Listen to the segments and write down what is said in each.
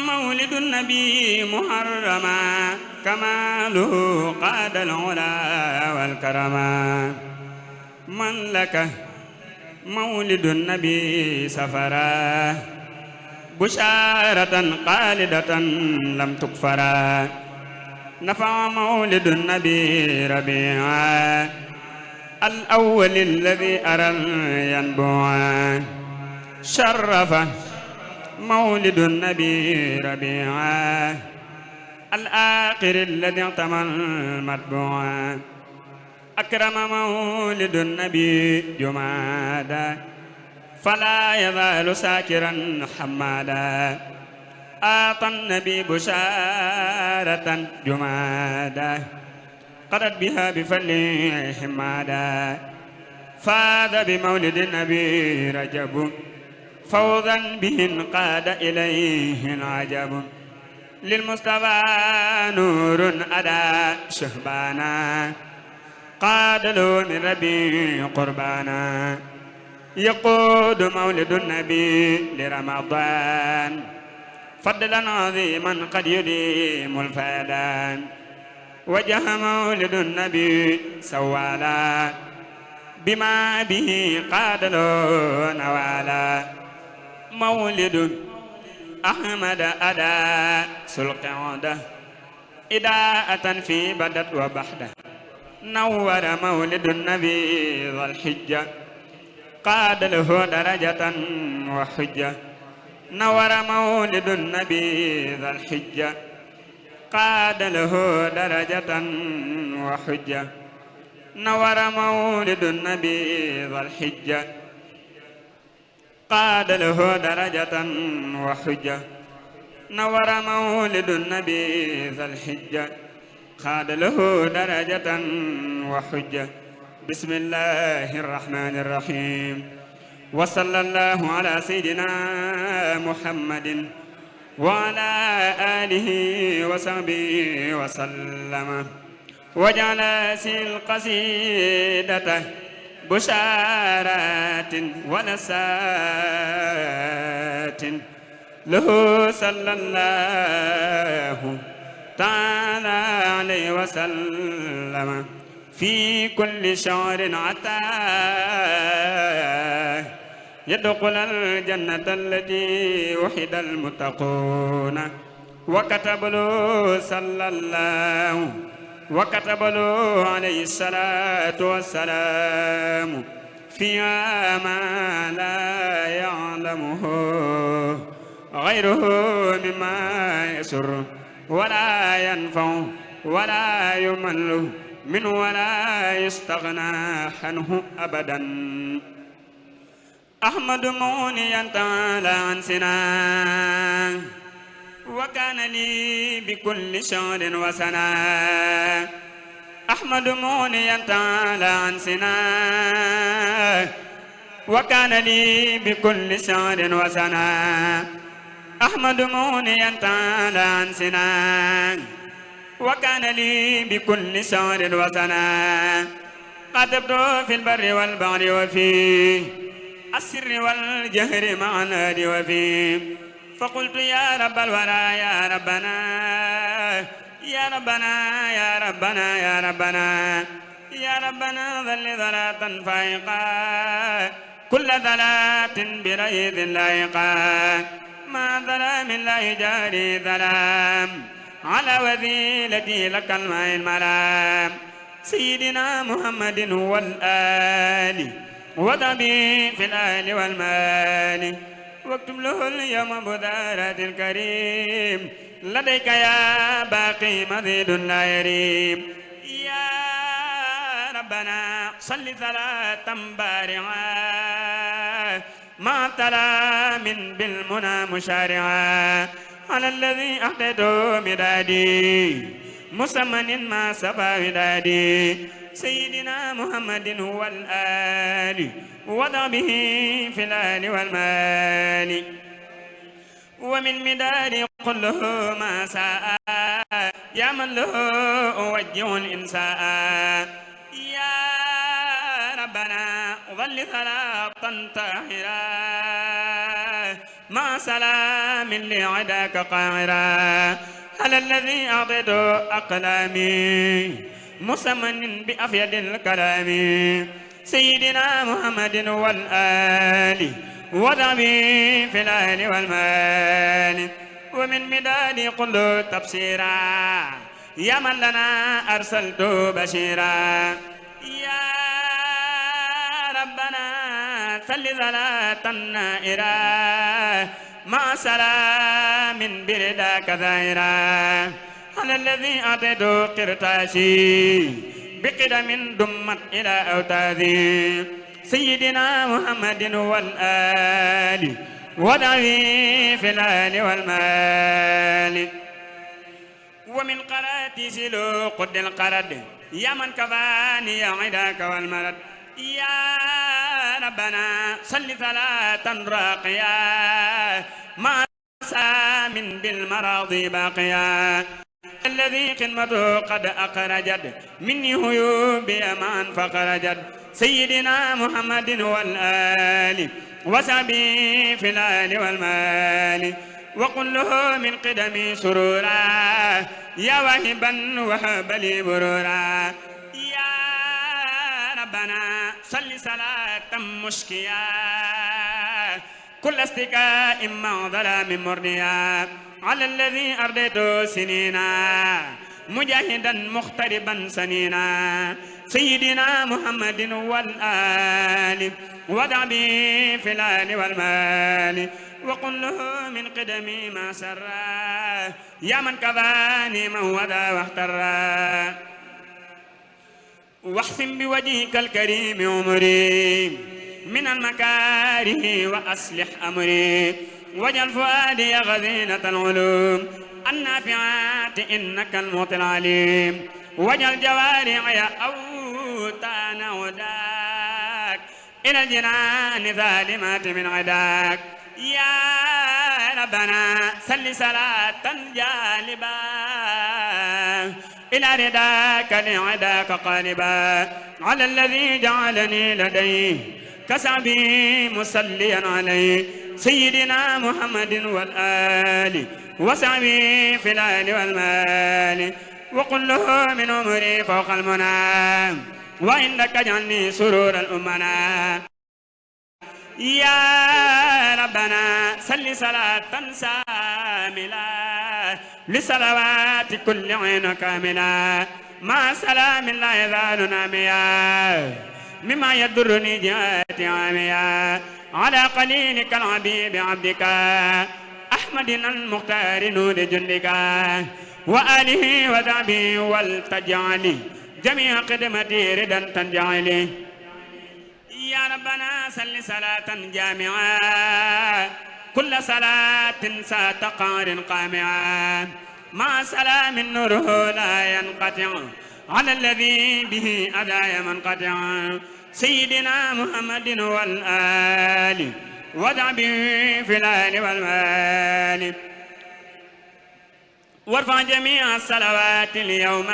مولد النبي محرما كماله قاد العلا والكرما من لك مولد النبي سفرا بشارة خالدة لم تكفرا نفع مولد النبي ربيعا الأول الذي أرى ينبوعا شرف مولد النبي ربيعا الآخر الذي اعتمى المتبوعا أكرم مولد النبي جمادا فلا يزال ساكرا حمادا أعطى النبي بشارة جمادا قرت بها بفله حمادا فاز بمولد النبي رجب فوضا به انقاد إليه العجب للمصطفى نور أدى شهبانا قاد له من ربي قربانا يقود مولد النبي لرمضان فضلا عظيما قد يديم الفيدان وجه مولد النبي سوالا بما به قاد له نوالا مولد أحمد أدا سلق عوده إداءة في بدت وبحده نور مولد النبي ذا الحجة قاد له درجة وحجة نور مولد النبي ذا الحجة قاد له درجة وحجة نور مولد النبي ذا الحجة قاد له درجة وحجة نور مولد النبي ذا الحجة قاد له درجة وحجة بسم الله الرحمن الرحيم وصلى الله على سيدنا محمد وعلى آله وصحبه وسلم وجعل القصيدة بشارات ونسات له صلى الله تعالى عليه وسلم في كل شهر عتاه يدخل الجنة التي وحد المتقون وكتب له صلى الله وكتب له عليه الصلاة والسلام فيها ما لا يعلمه غيره مما يسر ولا ينفع ولا يمل منه ولا يستغنى عنه أبدا أحمد مونيا تعالى عن سنا وكان لي بكل شهر وسنة أحمد مونيا تعالى عن سنا وكان لي بكل شهر وسنة أحمد مونيا تعالى عن سنا وكان لي بكل شهر وسنة كتبت في البر والبحر وفي السر والجهر مع الهادي وفي فقلت يا رب الورى يا ربنا يا ربنا يا ربنا يا ربنا يا ربنا ظل ذلاة فائقا كل ذلات بريد لايقا ما ظلام الله جاري ظلام على وذيلتي لك الماء المرام سيدنا محمد هو الآل وضبي في الآل والمال واكتب له اليوم بذارة الكريم لديك يا باقي مزيد لا يريم يا ربنا صل صلاة بارعة ما تلا من بالمنى مشارعة على الذي أحدثه مدادي مسمن ما سبا ودادي سيدنا محمد هو الآل وضع به في الآل والمال ومن مداد قل له ما ساء يا من له أوجه الإنساء يا ربنا ظل ثلاثا طاهرا مع سلام لعداك قاهرا على الذي أعطيت أقلامي مسمن بأفيد الكلام سيدنا محمد والآل وذبي في الآل والمال ومن مداد قل تبصيرا يا من لنا أرسلت بشيرا يا ربنا صل صلاة نائرا مع سلام برداك ظاهرا على الذي أعطيت قرطاسي بقدم دمت إلى أوتاذي سيدنا محمد والآل ودعي في الآل والمال ومن قرات سلو قد القرد يا من كفاني عداك والمرد يا ربنا صل صلاة راقيا مع سام بالمراض باقيا الذي قمته قد أخرجت مني هيوبي معا فخرجت سيدنا محمد والآل وسبي في الآل والمال وقل له من قدمي سرورا يا واهبا وهب لي برورا يا ربنا صل صلاة مشكيا كل استكاء مع ظلام مرنيا على الذي أرديت سنينا مجاهدا مغتربا سنينا سيدنا محمد والآل ودعبي في الآل والمال وقل له من قدمي ما سرا يا من كفاني من وذا واحترا واحسن بوجهك الكريم عمري من المكاره وأصلح أمري واجعل فؤادي غزينة العلوم النافعات إنك المعطي العليم واجعل جوارحي أوتان هداك إلى الجنان ظالمات من عداك يا ربنا صل صلاة جالبا إلى رداك لعداك قالبا على الذي جعلني لديه كسعبي مصليا عليه سيدنا محمد والآل وسعبي في الآل والمال وقل له من عمري فوق المنى وإنك اجعلني سرور الأمنا يا ربنا صل صلاة ساملة لصلوات كل عين كاملة مع سلام لا يزال ناميا مما يضرني جهات عاميا على قليلك العبيب عبدك أحمد المختار نور جندك وآله وذعبه ولتجعلي جميع قدمتي ردا تنجعلي يا ربنا صل صلاة جامعة كل صلاة سات قار قامعة مع سلام نوره لا ينقطع على الذي به أذى منقطع سيدنا محمد والآل ودع به في الآل والمال وارفع جميع الصلوات اليوم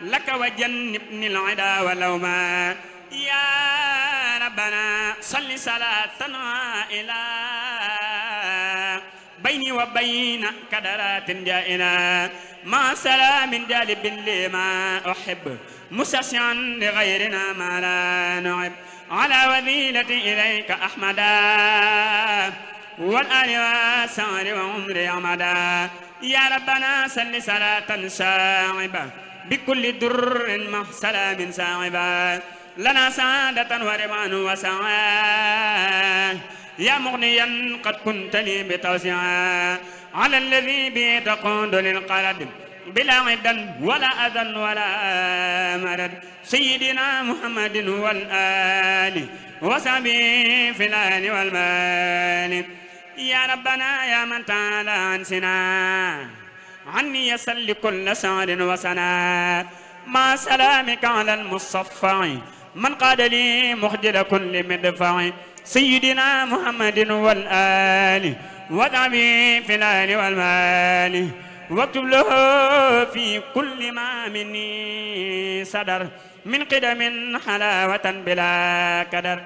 لك وجنبني العدا واللوما يا ربنا صل صلاة إلى بيني وبين كدرات جائنا مع سلام جالب لما أحب مسسعا لغيرنا ما لا نعب على وذيلة إليك أحمدا والآل وسعر وعمر عمدا يا ربنا صل صلاة شاعبة بكل در مع سلام ساعبا لنا سعادة ورضوان وسعادة يا مغنيا قد كنت لي بتوسعا على الذي به تقود للقرد بلا عدا ولا أذى ولا مرد سيدنا محمد والآل وصحبه في الآل والمال يا ربنا يا من تعالى عن سنا عني يسل كل سعر وسنا مع سلامك على المصفع من قاد لي مخجل كل مدفع سيدنا محمد والآل ودعبي في الآل والمال واكتب له في كل ما مني صدر من قدم حلاوة بلا كدر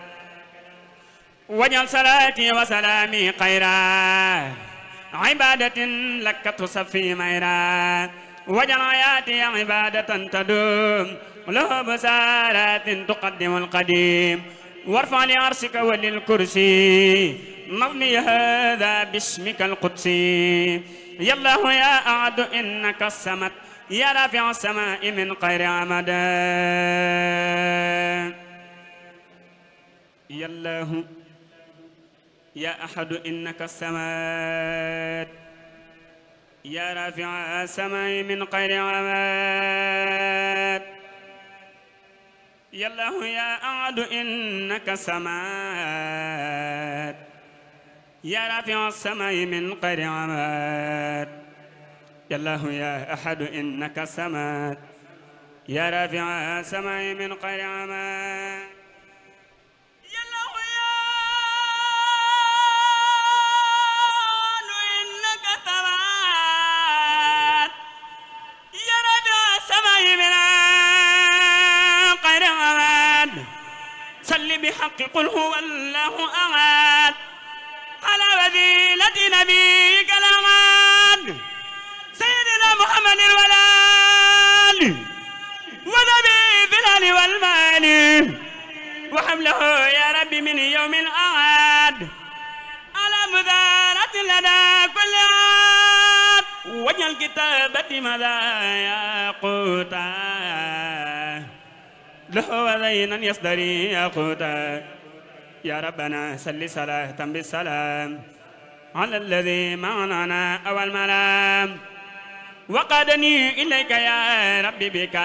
واجعل صلاتي وسلامي خيرا عبادة لك تصفي ميرا واجعل حياتي عبادة تدوم له بسارات تقدم القديم وارفع لعرشك وللكرسي نظمي هذا باسمك القدسي يا الله يا أعد إنك الصمد يا رافع السماء من غير عمد يا الله يا أحد إنك الصمد يا رافع السماء من غير عمد يا الله يا أعد إنك الصمد يا رافع السماء من غير عمد يا الله يا أحد إنك الصمد يا رافع السماء من غير عمد بحق قل هو الله أحد على وسيلة نبيك الأحد سيدنا محمد الولاد ونبي بلال والمال وحمله يا ربي من يوم الأحد على مدارة لدى كل عاد واجعل كتابتي مذايا قوتا له وزينا يصدري ياقوتا يا ربنا سل صلاة بالسلام على الذي معنا أول ملام وقادني إليك يا ربي بك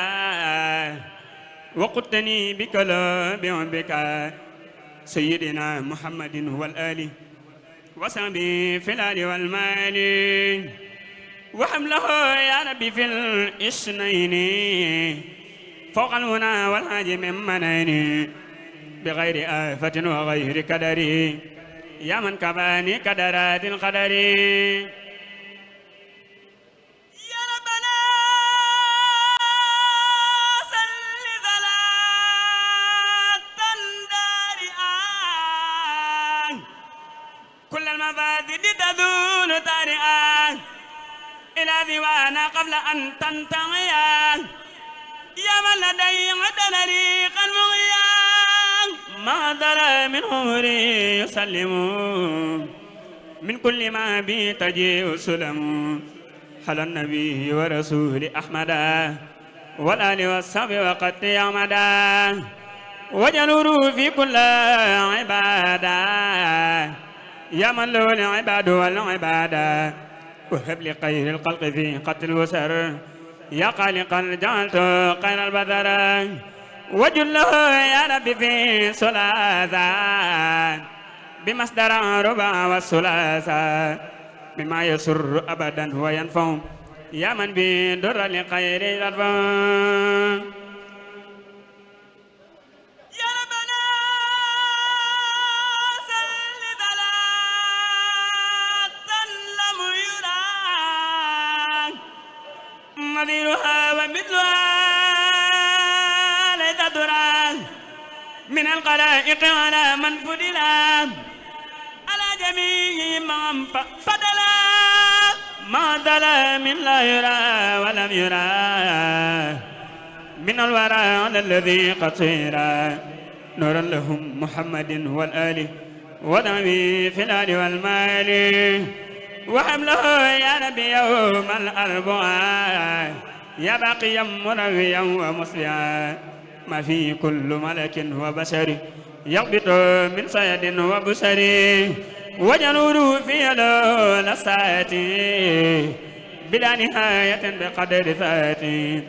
وقدتني بك لا بك سيدنا محمد والآل وصحبه في الآل والمال وحمله يا ربي في الإثنين فوق الهنا والحاج من منين بغير آفة وغير كدر يا من كفاني كدرات القدر يا ربنا صل صلاة دارئة كل المفاسد تزول طارئة إلى ذوانا قبل أن تنتهي يا من لدي عدن ريقا مغيا ما درى من عمري يسلم من كل ما بي تجيء سلم حل النبي ورسول أحمد والآل والصحب وقد يعمدا وجلوا في كل عبادة يا من له العباد والعبادة وهب لي خير الخلق في قتل وسر يا خالقا جعلت خير البدر وجله يا ربي في ثلاثة بمصدر ربع والثلاثة بما يسر أبدا وينفع يا من بدر لخير الأرفع نظيرها ومثلها ليس ترى من الخلائق على من فضلا على جميع من فضلا ما ضل من لا يرى ولم يرى من الورى على الذي قصيرا نورا لهم محمد والآل ونبي في الآل والمال وحمله يا نبي يوم الأربعاء يا باقيا مرويا ومسليا ما في كل ملك وبشر يغبط من صيد وبشر وجنود في الأسات بلا نهاية بقدر ذاتي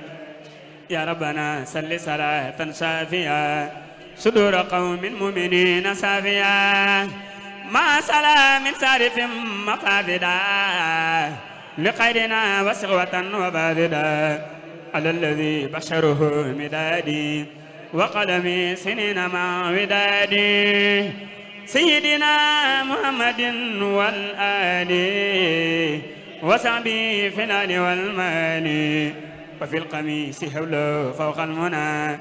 يا ربنا سل صلاة شافية صدور قوم مؤمنين سافية مع سلام سارف مفاددا لخيرنا وسغوة وباددا على الذي بشره مدادي وقلمي سنين مع ودادي سيدنا محمد والآل وصحبه في الآل والمال وفي القميص حوله فوق المنى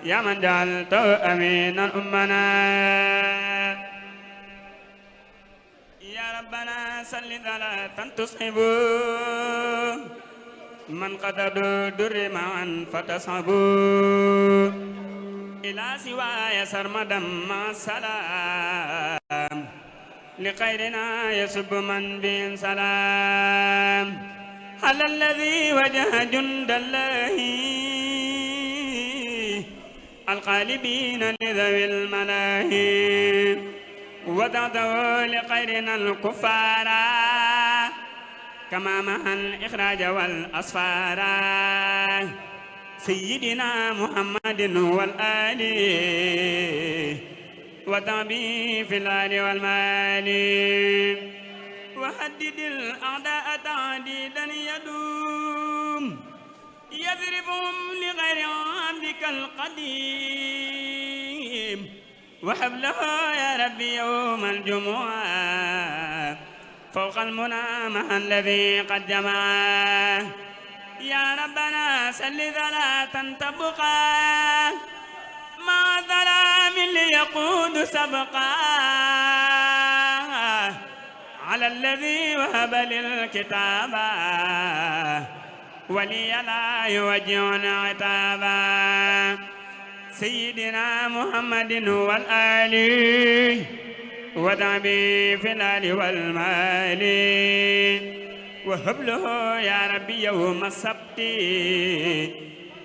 يا من جعلته أمين الأمنا ربنا صل صلاة تصحب من قد در معا فتصحب إلى سواي سرمدا مع السلام لخيرنا يسب من بين سلام على الذي وجه جند الله القالبين لذوي الملاهي ودعوا لخيرنا الكفار كما مع الإخراج والأصفار سيدنا محمد والآل وتعبي في الآل والمال وهدد الأعداء تعديدا يدوم يضربهم لغير عبدك القديم وحبله يا ربي يوم الجمعة فوق المنى مع الذي قد جمع يا ربنا سل صلاة تبقى مع ظلام ليقود سبقا على الذي وهب للكتاب ولي لا يوجهنا عتابا سيدنا محمد والآل ودعبي في الآل والمال وهب له يا ربي يوم السبت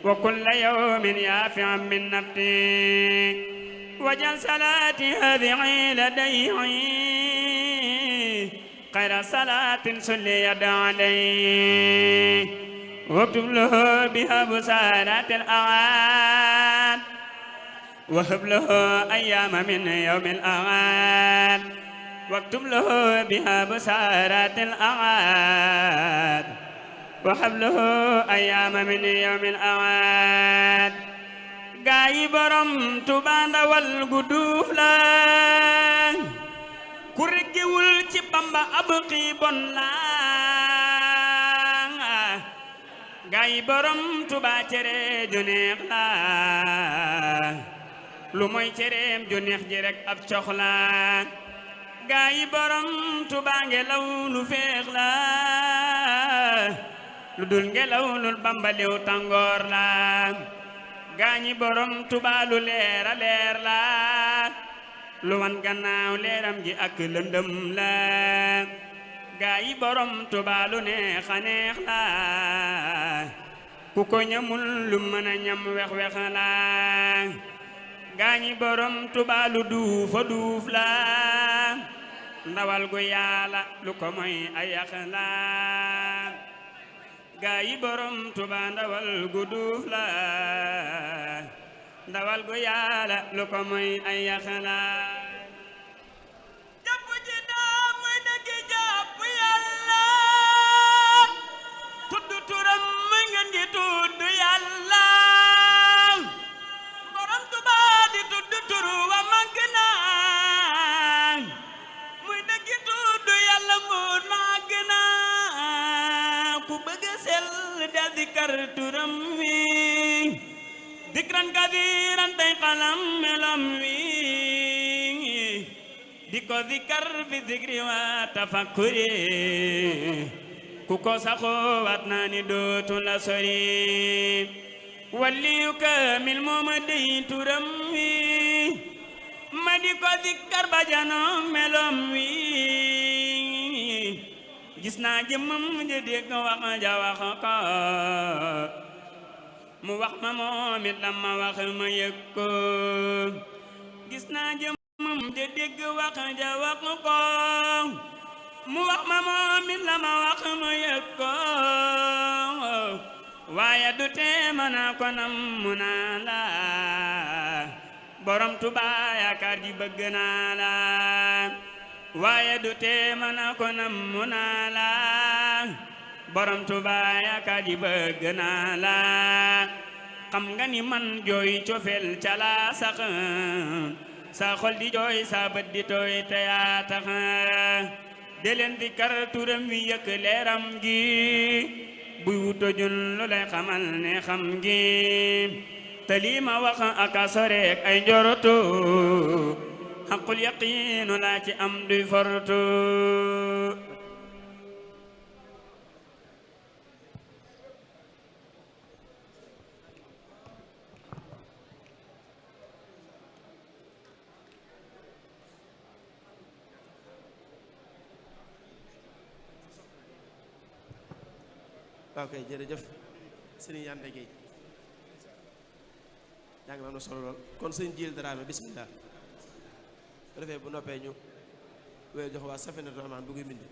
وكل يوم يافعا من نفسي وجل صلاتي هذه لديه خير صلاة صليت عليه واكتب له بها بسالات الأعاد وهب له أيام من يوم الأعاد واكتب له بها بسارات الأعاد وهب له أيام من يوم الأعاد gaay borom Tuubaa ndawal gudduuf la ku reggewul ci Bamba ab xiibon la gaay borom Tuubaa cere ju neex la lu mooy cereem ju neex ji rek ab cox la gaay borom Tuubaa ngelaw lu feex la lu dul ngelaw lu Bamba lew tàngoor la gaañi borom Tuubaa lu leer a leer la lu wan gannaaw leeram gi ak lëndëm la gaayi borom Tuubaa lu neex a neex la ku ko ñamul lu mën a ñam wex wex la gaañi borom Tuubaa lu duuf a duuf la ndawal gu Yàlla lu ko moy ay yax la gaay borom Tuubaa ndawal gu duuf la ndawal gu Yàlla lu ko moy ay yax la jàpp ji daa muy dëgg jàpp Yàlla tudd turam muy ngeen di tudd Yàlla borom Tuubaa di tudd turu wa mag na muy dëgg tudd Yàlla mu mag na ku bëgg sel del dikkar turam wi dikran kadiran tay xalam melam wi di ko dikkar bi dikri wa tafakkuri ku ko saxoo wat naa ni dootu la sori waliyu kaamil mooma dey turam wi ma di ko dikkar ba janoom melam wi gis naa jëmmam ja dégg wax ja wax ko mu wax ma moom it la ma wax ma yëg ko gis naa jëmmam ja dégg wax ja wax ko mu wax ma moom it la ma wax ma yëg ko waaye du tee ma naa ko nam mu naa la borom Tuubaa yaakaar ji bëgg naa la waaye du tee ma naa ko nam mu naa la borom Tuubaa yaakaar ji bëgg naa la xam nga ni man jooy cofeel ca la sax sa xol di jooy sa bët di tooy te yaa tax de leen di kar turam wi yëkk leeram gi buy wuto jun lu lay xamal ne xam gi te lii ma wax aka soreek ay njoroto xaqul yaqiinu laa ci am duy fortu ok jërëjëf sëriñ Yande Gueye jàng am na solo lool kon sëñ Jiil Daraame bismillah bu defee bu noppee ñu wéy jox waa Safinatoul Amaan bu koy bind